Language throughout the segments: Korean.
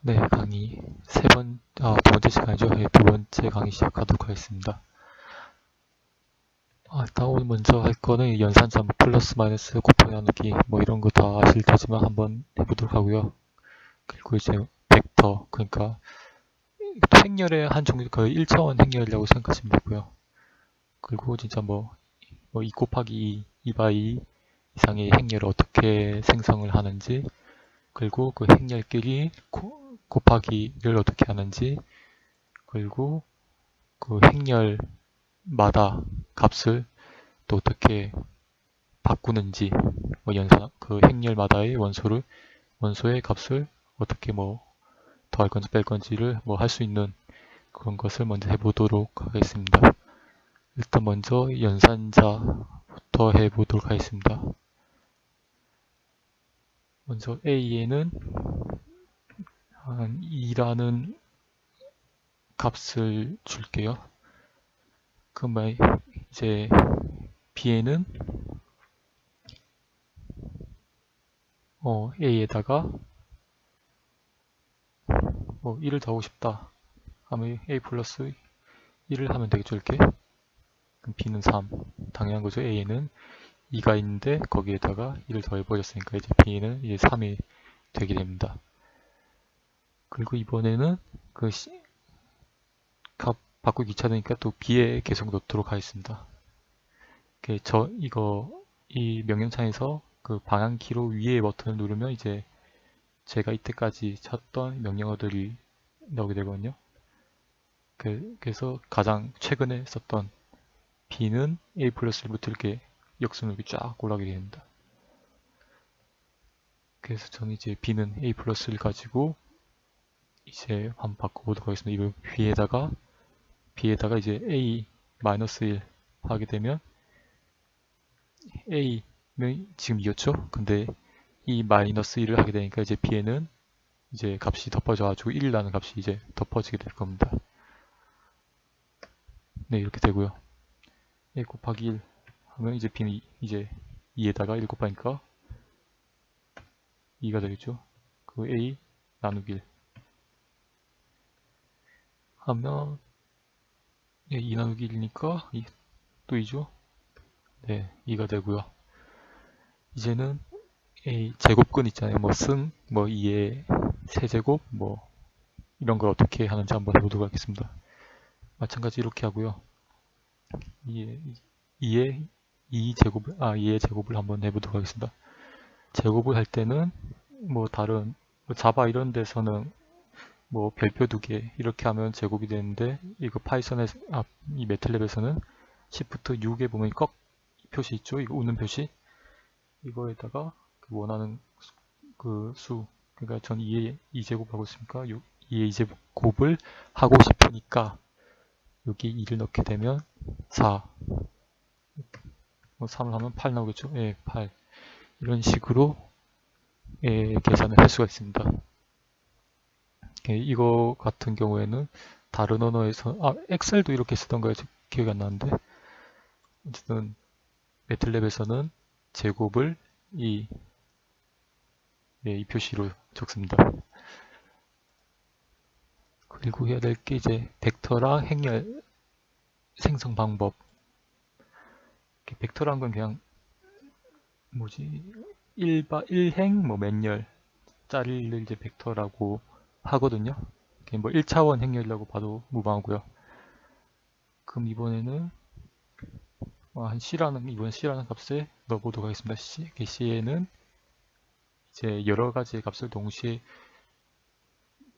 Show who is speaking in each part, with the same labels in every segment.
Speaker 1: 네, 강의 두 번째 시간이죠. 네, 두 번째 강의 시작하도록 하겠습니다. 일단 오늘 먼저 할 거는 연산자 뭐 플러스 마이너스 곱하기 나누기 뭐 이런 거 다 아실 테지만 한번 해보도록 하고요. 그리고 이제 벡터, 그러니까 행렬의 한 종류, 거의 1차원 행렬이라고 생각하시면 되고요. 그리고 진짜 뭐 2 곱하기 2, 2/2 이상의 행렬을 어떻게 생성을 하는지, 그리고 그 행렬끼리 곱하기를 어떻게 하는지, 그리고 그 행렬마다 값을 또 어떻게 바꾸는지, 그 행렬마다의 원소의 값을 어떻게 더할 건지 뺄 건지를 할 수 있는 그런 것을 먼저 해보도록 하겠습니다. 일단 먼저 연산자부터 해보도록 하겠습니다. 먼저 A에는 한 2라는 값을 줄게요. 그럼 이제 B에는 A에다가 1을 더하고 싶다 하면 A 플러스 1을 하면 되겠죠. 이렇게. 그럼 B는 3. 당연한 거죠. A에는 2가 있는데 거기에다가 1을 더해버렸으니까 이제 B는 이제 3이 되게 됩니다. 그리고 이번에는 그 값 바꾸기 귀찮으니까 또 B에 계속 넣도록 하겠습니다. 이 명령창에서 그 방향키로 위에 버튼을 누르면 이제 제가 이때까지 쳤던 명령어들이 나오게 되거든요. 그래서 가장 최근에 썼던 B는 A 플러스 1부터 이렇게 역순으로 쫙 올라가게 됩니다. 그래서 저는 이제 B는 A 플러스 1 가지고 이제 한번 바꿔보도록 하겠습니다. 이거 B에다가 이제 A 마이너스 1 하게 되면 A는 지금 2였죠? 근데 이 마이너스 1을 하게 되니까 이제 B에는 이제 값이 덮어져가지고 1이라는 값이 이제 덮어지게 될 겁니다. 네, 이렇게 되고요. A 곱하기 1 하면 이제 B는 이제 2에다가 1 곱하니까 2가 되겠죠. 그 A 나누기 1 하면 2 나누기 1이니까 또 2죠. 네, 2가 되고요. 이제는 A 제곱근 있잖아요. 승, 2의 세제곱, 이런 걸 어떻게 하는지 한번 해보도록 하겠습니다. 마찬가지 이렇게 하고요. 2의 2의 제곱을 한번 해보도록 하겠습니다. 제곱을 할 때는 다른 자바 이런 데서는 별표 2개 이렇게 하면 제곱이 되는데, 이거 이 매틀랩에서는 Shift 6에 보면 꺽 표시 있죠? 이거 웃는 표시. 이거에다가 원하는 그 수, 그러니까 전 2의 2제곱 하고 있으니까 2의 2제곱을 하고 싶으니까 여기 2를 넣게 되면 4, 3을 하면 8 나오겠죠? 예, 8. 이런 식으로 계산을 할 수가 있습니다. 이거 같은 경우에는 다른 언어에서 엑셀도 이렇게 쓰던가요? 기억이 안 나는데, 어쨌든 매틀랩에서는 제곱을 이 표시로 적습니다. 그리고 해야 될 게 이제 벡터랑 행렬 생성 방법. 벡터란 건 그냥 1행 몇 열 짜리를 이제 벡터라고 하거든요. 1차원 행렬이라고 봐도 무방하고요. 그럼 이번에는 이번 C라는 값에 넣어보도록 하겠습니다. C에는 이제 여러 가지의 값을 동시에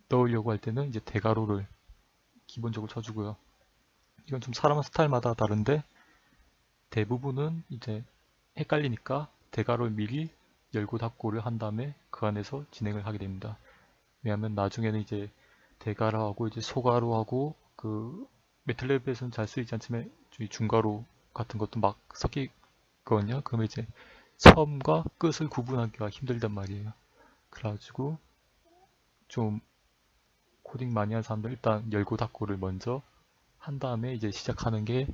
Speaker 1: 넣으려고 할 때는 이제 대괄호를 기본적으로 쳐주고요. 이건 좀 사람 스타일마다 다른데 대부분은 이제 헷갈리니까 대괄호를 미리 열고 닫고를 한 다음에 그 안에서 진행을 하게 됩니다. 왜냐하면 나중에는 이제 대괄호하고 이제 소괄호하고 그 매틀랩에서는 잘 쓰이지 않지만 중괄호 같은 것도 막 섞이거든요. 그러면 이제 처음과 끝을 구분하기가 힘들단 말이에요. 그래가지고 좀 코딩 많이 한 사람들 일단 열고 닫고를 먼저 한 다음에 이제 시작하는 게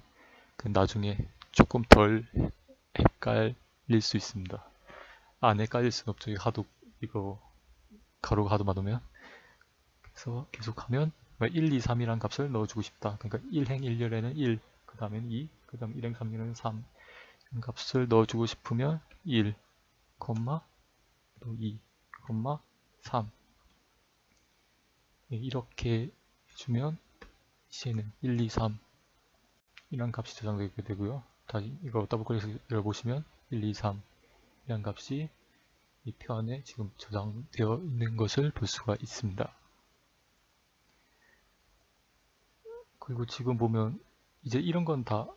Speaker 1: 나중에 조금 덜 헷갈릴 수 있습니다. 안 헷갈릴 수는 없죠. 이거 가로가 하도 많으면. 그래서 계속하면 1, 2, 3이라는 값을 넣어주고 싶다. 그러니까 1행 1열에는 1, 그 다음에는 2, 그 다음 1행 3열에는 3 값을 넣어주고 싶으면 1, 또 2, 3 이렇게 해주면 이제는 1, 2, 3 이란 값이 저장되게 되고요. 다시 이거 더블클릭해서 열어보시면 1, 2, 3 이란 값이 이 표 안에 지금 저장되어 있는 것을 볼 수가 있습니다. 그리고 지금 보면 이제 이런 건 다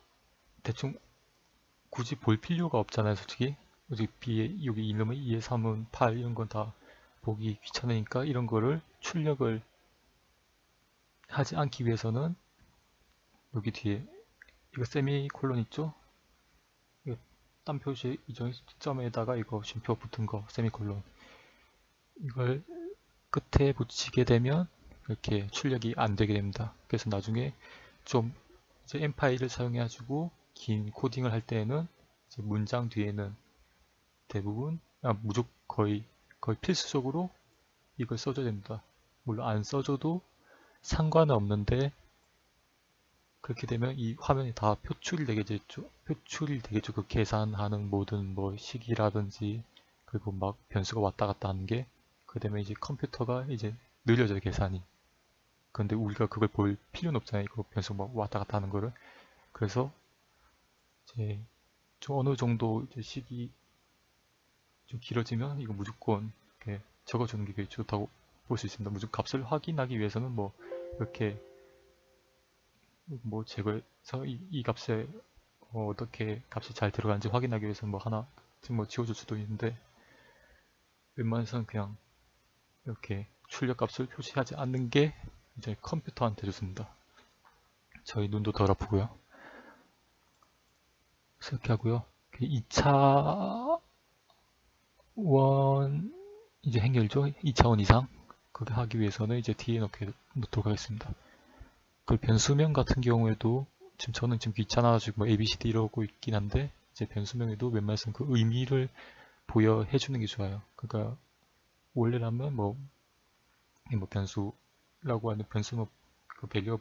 Speaker 1: 대충 굳이 볼 필요가 없잖아요, 솔직히. 여기 이놈의 2의 3은 8 이런 건 다 보기 귀찮으니까 이런 거를 출력을 하지 않기 위해서는 여기 뒤에 이거 세미콜론 있죠? 이거 딴 표시 이전 점에다가 이거 쉼표 붙은 거 세미콜론 이걸 끝에 붙이게 되면 이렇게 출력이 안 되게 됩니다. 그래서 나중에 좀 이제 M 파일을 사용해 가지고 긴 코딩을 할 때에는 이제 문장 뒤에는 대부분 무조건 거의 필수적으로 이걸 써줘야 됩니다. 물론 안 써줘도 상관은 없는데 그렇게 되면 이 화면이 다 표출이 되게 되죠. 표출이 되겠죠. 그 계산하는 모든 뭐 시기라든지 그리고 막 변수가 왔다 갔다 하는 게 그 되면 이제 컴퓨터가 이제 느려져요, 계산이. 근데 우리가 그걸 볼 필요는 없잖아요. 이거 변수 막 왔다 갔다 하는 거를. 그래서 이제 좀 어느 정도 이제 시기 좀 길어지면 이거 무조건 이렇게 적어주는 게 좋다고 볼 수 있습니다. 무조건 값을 확인하기 위해서는 뭐 이렇게 뭐 제거해서 이 값에 어떻게 값이 잘 들어가는지 확인하기 위해서는 뭐 하나 뭐 지워줄 수도 있는데 웬만해서는 그냥 이렇게 출력 값을 표시하지 않는 게 이제 컴퓨터한테 좋습니다. 저희 눈도 덜 아프고요. 그래서 이렇게 하고요. 2차 원 이제 행렬이죠. 2차원 이상 그렇게 하기 위해서는 이제 뒤에 놓도록 하겠습니다. 그 변수명 같은 경우에도 지금 저는 지금 귀찮아가지고 뭐 ABCD 이러고 있긴 한데 이제 변수명에도 웬만해서는 그 의미를 부여해주는 게 좋아요. 그러니까 원래라면 뭐 변수라고 하는 변수 그 밸류가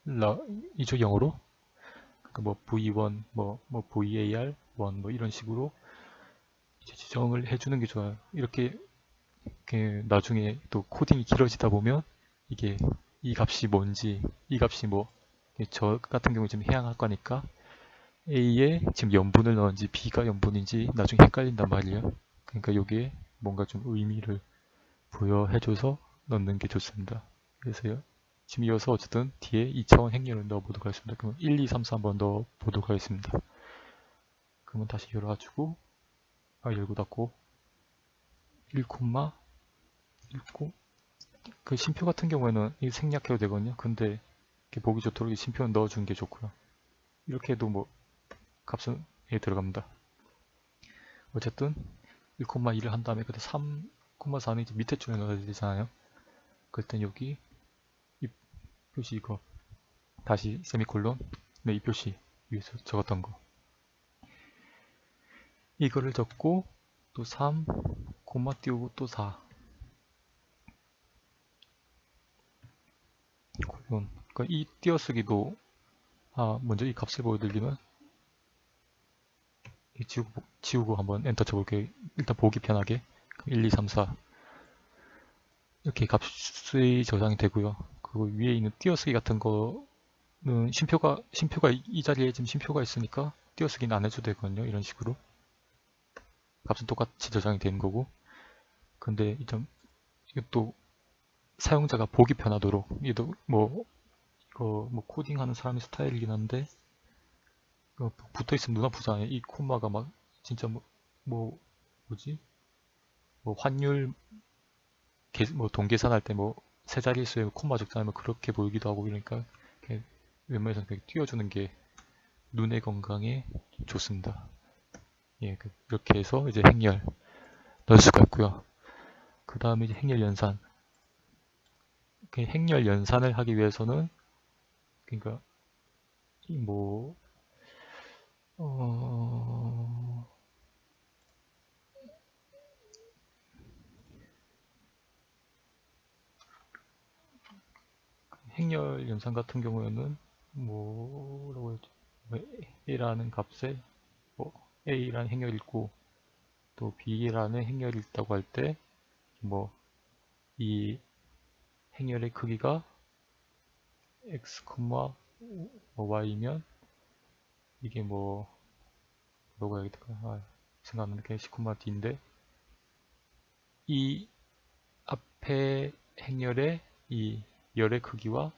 Speaker 1: 불러이죠, 영어로. 그러니까 뭐 v1 뭐 var1 뭐 이런 식으로 이제 지정을 해주는 게 좋아요. 이렇게 나중에 또 코딩이 길어지다 보면 이게 이 값이 뭔지 이 값이 뭐 저 같은 경우 지금 해양할 거니까 A에 지금 염분을 넣은지 B가 염분인지 나중에 헷갈린단 말이에요. 그러니까 여기에 뭔가 좀 의미를 부여해줘서 넣는 게 좋습니다. 그래서요. 지금 이어서 어쨌든 뒤에 2차원 행렬을 넣어보도록 하겠습니다. 그럼 1, 2, 3, 4 한번 넣어보도록 하겠습니다. 그러면 다시 열어가지고 열고 닫고 1, 1고 그 심표 같은 경우에는 이 생략해도 되거든요. 근데 이렇게 보기 좋도록 이 심표는 넣어주는 게 좋고요. 이렇게 해도 뭐 값은 들어갑니다. 어쨌든 1,2를 한 다음에 그때 3,4는 이제 밑에 줄에 넣어야 되잖아요. 그럴 여기 이 표시 이거 다시 세미콜론 이 표시 위에서 적었던 거 이거를 적고 또 3, 콤마 띄우고 또 4 콜론. 그러니까 이 띄어쓰기도 먼저 이 값을 보여드리면 지우고 한번 엔터 쳐볼게요. 일단 보기 편하게 1, 2, 3, 4 이렇게 값이 저장이 되고요. 그리고 위에 있는 띄어쓰기 같은 거는 심표가 이 자리에 지금 심표가 있으니까 띄어쓰기는 안 해도 되거든요. 이런 식으로 값은 똑같이 저장이 되는 거고 근데 이것도 사용자가 보기 편하도록 얘도 이거 코딩하는 사람의 스타일이긴 한데 붙어있으면 눈 아프잖아요. 이 콤마가 막 진짜 뭐지? 환율 동계산할 때 세 자릿수에 콤마 적잖아요. 그렇게 보이기도 하고 이러니까 웬만해서는 그냥 띄워주는 게 눈의 건강에 좋습니다. 예, 이렇게 해서 이제 행렬 넣을 수가 있고요. 그 다음에 이제 행렬 연산. 행렬 연산을 하기 위해서는 그러니까 행렬 연산 같은 경우에는 뭐라고 했죠? A라는 값에 A라는 행렬이 있고 또 B라는 행렬이 있다고 할 때 이 행렬의 크기가 x, y면 이게 뭐라고 해야 될까? 생각 안 나는 게 c, d인데 이 앞에 행렬의 이 열의 크기와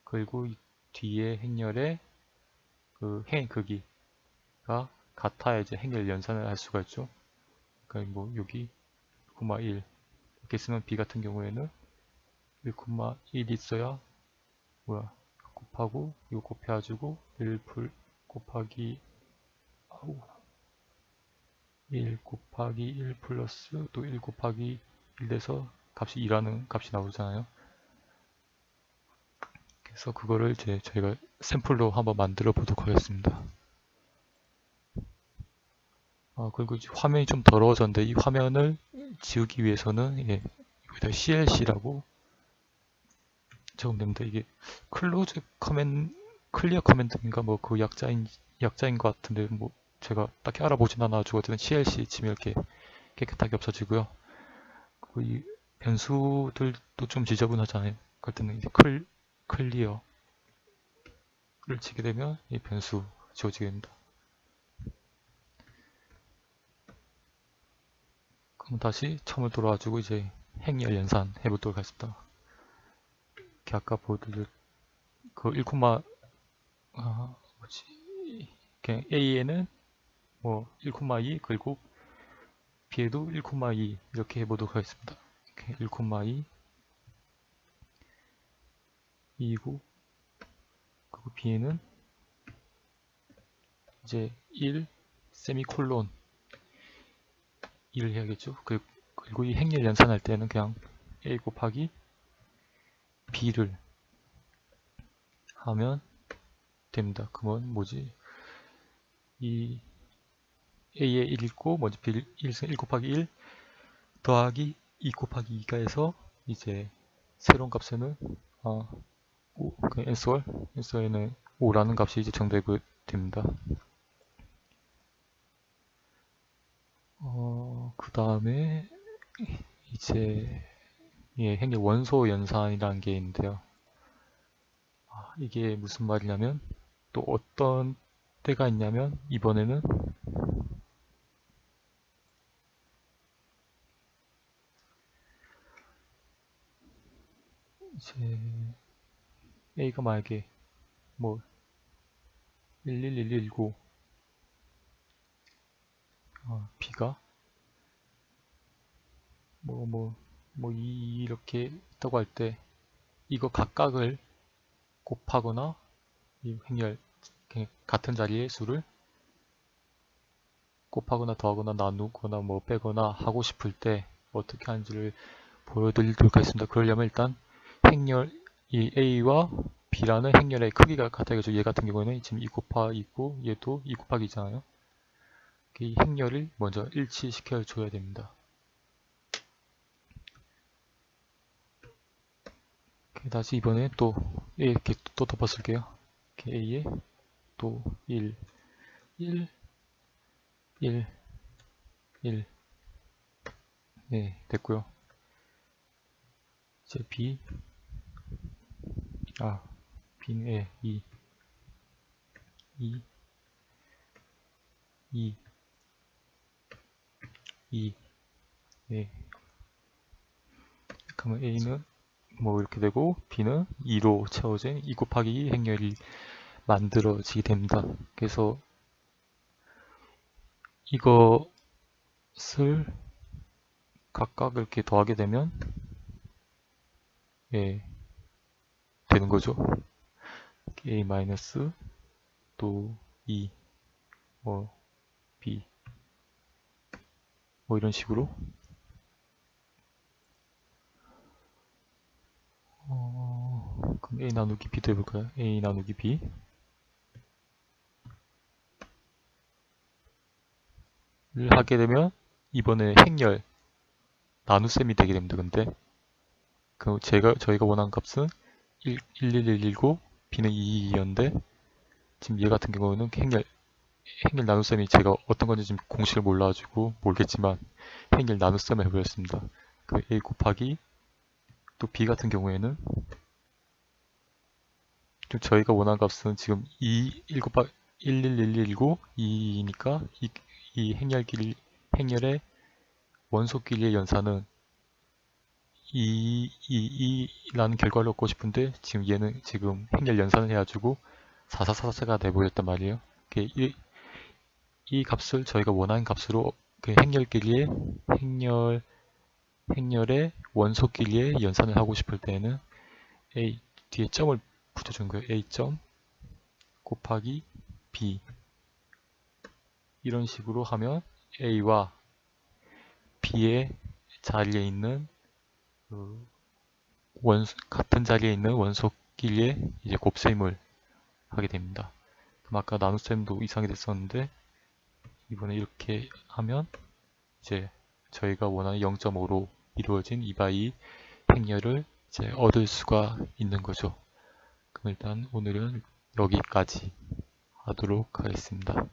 Speaker 1: 그리고 이 뒤에 행렬의 그 행의 크기가 같아야 이제 행렬 연산을 할 수가 있죠. 그러니까 여기 1,1 이렇게 쓰면 B 같은 경우에는 1,1 있어야 곱하고 이거 곱해가지고 1 곱하기 1 곱하기 1 플러스 또 1 곱하기 1 돼서 값이 2라는 값이 나오잖아요. 그래서 그거를 이제 저희가 샘플로 한번 만들어 보도록 하겠습니다. 그리고 이제 화면이 좀 더러워졌는데 이 화면을 지우기 위해서는 여기다 CLC라고 적으면 됩니다. 이게 클로즈 커맨드, 클리어 커맨드인가 그 약자인 것 같은데 제가 딱히 알아보진 않아가지고 어쨌든 CLC 치면 이렇게 깨끗하게 없어지고요. 그리고 이 변수들도 좀 지저분하잖아요. 그럴 때는 이제 클리어를 치게 되면 이 변수 지워지게 됩니다. 그럼 다시 처음으로 돌아와가지고 이제 행렬 연산 해보도록 하겠습니다. 이렇게 아까 보여드릴 그 1, A에는 1,2 그리고 B에도 1,2 이렇게 해보도록 하겠습니다. 1,2 2고 그리고 B에는 이제 1 세미콜론 1을 해야겠죠. 그리고 이 행렬 연산할 때는 그냥 A 곱하기 B를 하면 됩니다. 그러면 이 A에 1 있고 B 1 곱하기 1 더하기 2 곱하기 2가 해서 이제 새로운 값에는 answer에는 5라는 값이 이제 정답이 됩니다. 그 다음에 이제 행렬 원소 연산이라는 게 있는데요. 이게 무슨 말이냐면 또 어떤 때가 있냐면 이번에는 이제 A가 만약에 11119 B가 이렇게 있다고 할 때 이거 각각을 곱하거나 이 행렬 같은 자리의 수를 곱하거나 더하거나 나누거나 빼거나 하고 싶을 때 어떻게 하는지를 보여드리도록 하겠습니다. 그러려면 일단 행렬 이 A와 B라는 행렬의 크기가 같아야겠죠. 얘 같은 경우에는 지금 2 곱하기 2고 얘도 2 곱하기 2잖아요. 이 행렬을 먼저 일치시켜 줘야 됩니다. 다시 이번에 또 이렇게 또 덮어쓸게요. A에 또 1, 1, 1, 1 네, 됐고요. 이제 B는 2, 2, 2, 2 네. 그러면 A는 이렇게 되고 B는 2로 채워진 2 곱하기 2 행렬이 만들어지게 됩니다. 그래서 이것을 각각 이렇게 더하게 되면 되는 거죠. A 마이너스 또 2 B 이런 식으로 그럼 A 나누기 B도 해볼까요? A 나누기 B 를 하게 되면 이번에 행렬 나눗셈이 되게 됩니다. 근데 저희가 원하는 값은 11119, b는 222였는데 지금 얘 같은 경우는 행렬 나눗셈이 제가 어떤 건지 지금 공식을 몰라가지고 모르겠지만 행렬 나눗셈을 해버렸습니다. 그 a 곱하기 또 b 같은 경우에는 좀 저희가 원하는 값은 지금 1 곱하기 11119, 2니까 이 행렬의 원소 길이의 연산은 222라는 결과를 얻고 싶은데 지금 얘는 지금 행렬 연산을 해가지고 4444가 돼버렸단 말이에요. 이 값을 저희가 원하는 값으로 그 행렬의 원소 길이의 연산을 하고 싶을 때는 a 뒤에 점을 붙여준 거예요. a 점 곱하기 b 이런 식으로 하면 a와 b의 자리에 있는 같은 자리에 있는 원소 길이의 이제 곱셈을 하게 됩니다. 그럼 아까 나눗셈도 이상이 됐었는데 이번에 이렇게 하면 이제 저희가 원하는 0.5로 이루어진 2x2 행렬을 이제 얻을 수가 있는 거죠. 그럼 일단 오늘은 여기까지 하도록 하겠습니다.